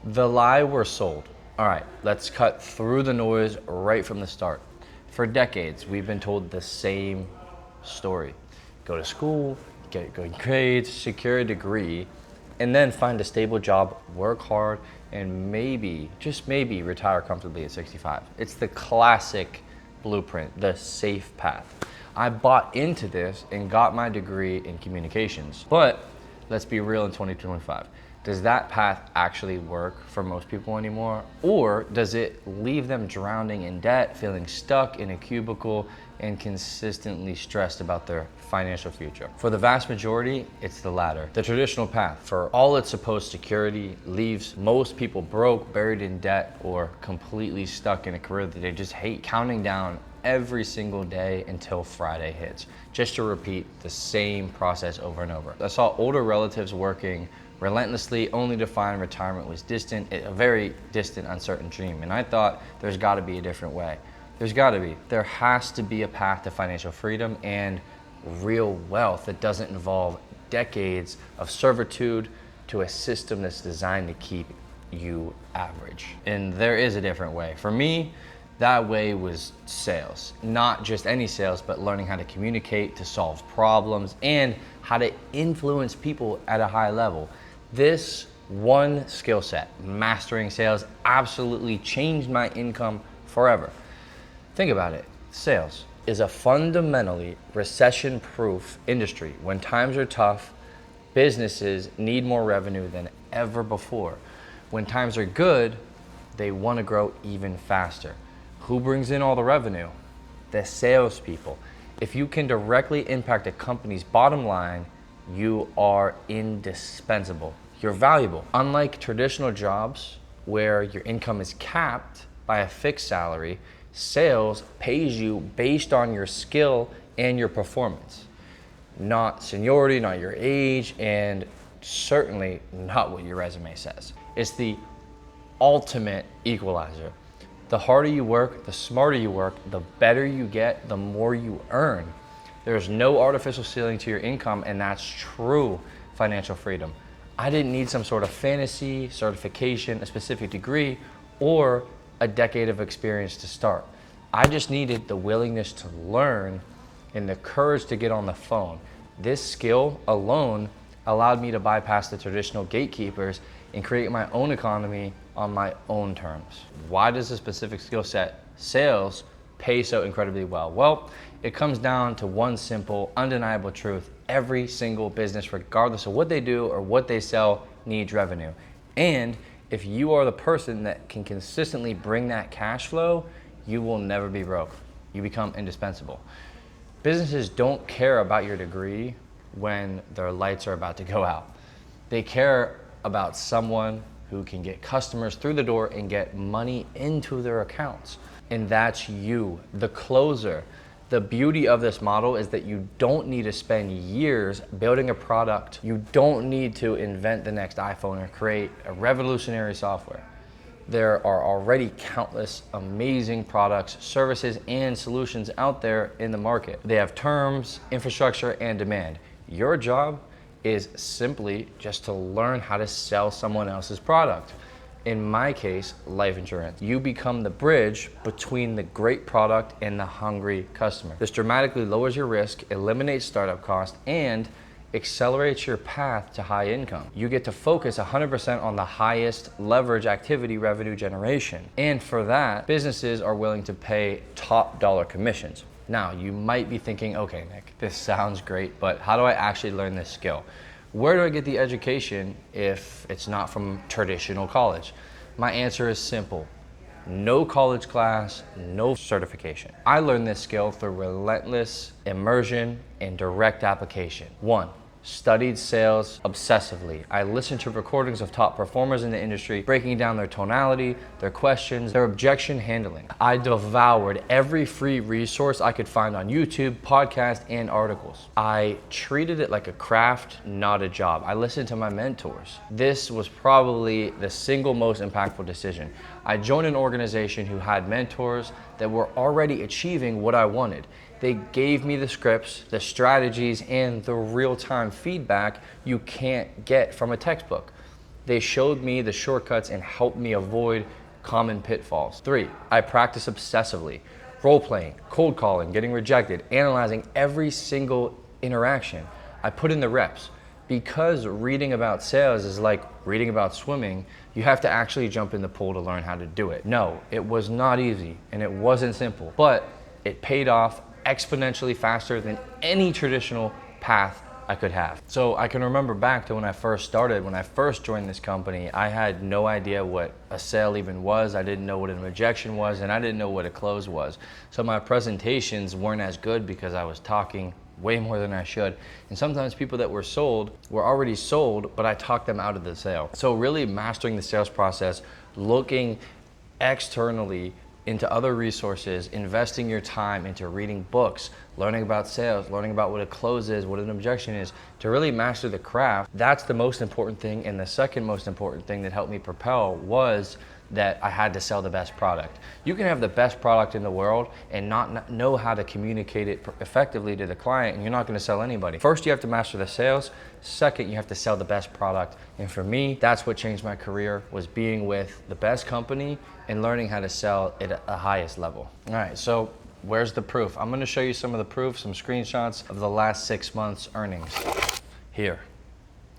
The lie we're sold. All right, let's cut through the noise right from the start. For decades, we've been told the same story. Go to school, get good grades, secure a degree, and then find a stable job, work hard, and maybe, just maybe, retire comfortably at 65. It's the classic blueprint, the safe path. I bought into this and got my degree in communications. But let's be real in 2025. Does that path actually work for most people anymore? Or does it leave them drowning in debt, feeling stuck in a cubicle, and consistently stressed about their financial future? For the vast majority, it's the latter. The traditional path, for all its supposed security, leaves most people broke, buried in debt, or completely stuck in a career that they just hate, counting down every single day until Friday hits, just to repeat the same process over and over. I saw older relatives working relentlessly only to find retirement was distant, a very distant, uncertain dream. And I thought there's gotta be a different way. There's gotta be. There has to be a path to financial freedom and real wealth that doesn't involve decades of servitude to a system that's designed to keep you average. And there is a different way. For me, that way was sales. Not just any sales, but learning how to communicate, to solve problems, and how to influence people at a high level. This one skill set, mastering sales, absolutely changed my income forever. Think about it. Sales is a fundamentally recession-proof industry. When times are tough, businesses need more revenue than ever before. When times are good, they want to grow even faster. Who brings in all the revenue? The salespeople. If you can directly impact a company's bottom line, you are indispensable. You're valuable. Unlike traditional jobs where your income is capped by a fixed salary, sales pays you based on your skill and your performance. Not seniority, not your age, and certainly not what your resume says. It's the ultimate equalizer. The harder you work, the smarter you work, the better you get, the more you earn. There's no artificial ceiling to your income, and that's true financial freedom. I didn't need some sort of fantasy, certification, a specific degree, or a decade of experience to start. I just needed the willingness to learn and the courage to get on the phone. This skill alone allowed me to bypass the traditional gatekeepers and create my own economy on my own terms. Why does a specific skill set, sales, pay so incredibly well? Well, it comes down to one simple, undeniable truth. Every single business, regardless of what they do or what they sell, needs revenue. And if you are the person that can consistently bring that cash flow, you will never be broke. You become indispensable. Businesses don't care about your degree when their lights are about to go out. They care about someone who can get customers through the door and get money into their accounts. And that's you, the closer. The beauty of this model is that you don't need to spend years building a product. You don't need to invent the next iPhone or create a revolutionary software. There are already countless amazing products, services, and solutions out there in the market. They have terms, infrastructure, and demand. Your job is simply just to learn how to sell someone else's product. In my case, life insurance. You become the bridge between the great product and the hungry customer. This dramatically lowers your risk, eliminates startup costs, and accelerates your path to high income. You get to focus 100% on the highest leverage activity, revenue generation. And for that, businesses are willing to pay top dollar commissions. Now, you might be thinking, okay, Nick, this sounds great, but how do I actually learn this skill? Where do I get the education if it's not from traditional college? My answer is simple. No college class, no certification. I learned this skill through relentless immersion and direct application. 1. Studied sales obsessively. I listened to recordings of top performers in the industry, breaking down their tonality, their questions, their objection handling. I devoured every free resource I could find on YouTube, podcasts, and articles. I treated it like a craft, not a job. I listened to my mentors. This was probably the single most impactful decision. I joined an organization who had mentors that were already achieving what I wanted. They gave me the scripts, the strategies, and the real-time feedback you can't get from a textbook. They showed me the shortcuts and helped me avoid common pitfalls. 3, I practice obsessively. Role playing, cold calling, getting rejected, analyzing every single interaction. I put in the reps. Because reading about sales is like reading about swimming, you have to actually jump in the pool to learn how to do it. No, it was not easy and it wasn't simple, but it paid off exponentially faster than any traditional path I could have. So I can remember back to when I first started, when I first joined this company, I had no idea what a sale even was. I didn't know what an objection was, and I didn't know what a close was. So my presentations weren't as good because I was talking way more than I should. And sometimes people that were sold were already sold, but I talked them out of the sale. So really mastering the sales process, looking externally into other resources, investing your time into reading books, learning about sales, learning about what a close is, what an objection is, to really master the craft. That's the most important thing. And the second most important thing that helped me propel was that I had to sell the best product. You can have the best product in the world and not know how to communicate it effectively to the client, and you're not going to sell anybody. First, you have to master the sales. Second, you have to sell the best product. And for me, that's what changed my career, was being with the best company and learning how to sell at the highest level. All right, so where's the proof? I'm going to show you some of the proof, some screenshots of the last 6 months' earnings. Here.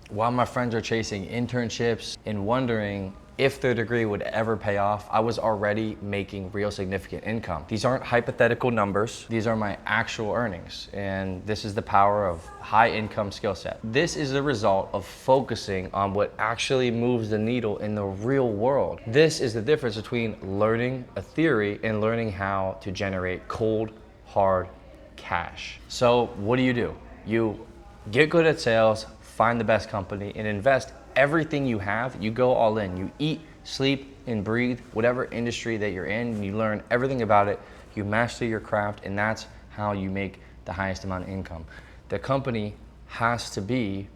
While my friends are chasing internships and wondering if their degree would ever pay off, I was already making real significant income. These aren't hypothetical numbers. These are my actual earnings. And this is the power of high income skill set. This is the result of focusing on what actually moves the needle in the real world. This is the difference between learning a theory and learning how to generate cold, hard cash. So what do? You get good at sales, find the best company, and invest everything you have. You go all in. You eat, sleep, and breathe whatever industry that you're in, and you learn everything about it. You master your craft, and that's how you make the highest amount of income. The company has to be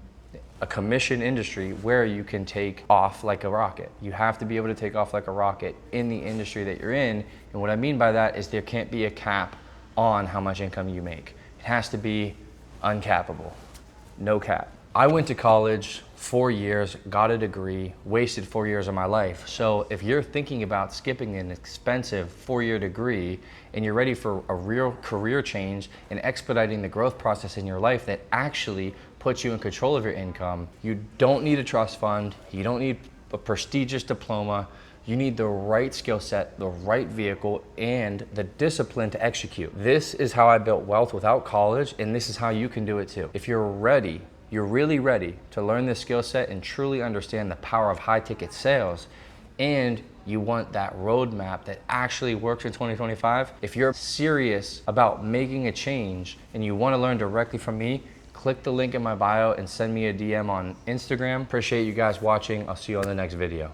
a commission industry where you can take off like a rocket. You have to be able to take off like a rocket in the industry that you're in. And what I mean by that is there can't be a cap on how much income you make. It has to be uncappable, no cap. I went to college 4 years, got a degree, wasted 4 years of my life. So if you're thinking about skipping an expensive 4-year degree and you're ready for a real career change and expediting the growth process in your life that actually puts you in control of your income, you don't need a trust fund, you don't need a prestigious diploma, you need the right skill set, the right vehicle, and the discipline to execute. This is how I built wealth without college, and this is how you can do it too. If you're ready, you're really ready to learn this skill set and truly understand the power of high ticket sales, and you want that roadmap that actually works in 2025, if you're serious about making a change and you want to learn directly from me, click the link in my bio and send me a DM on Instagram. Appreciate you guys watching. I'll see you on the next video.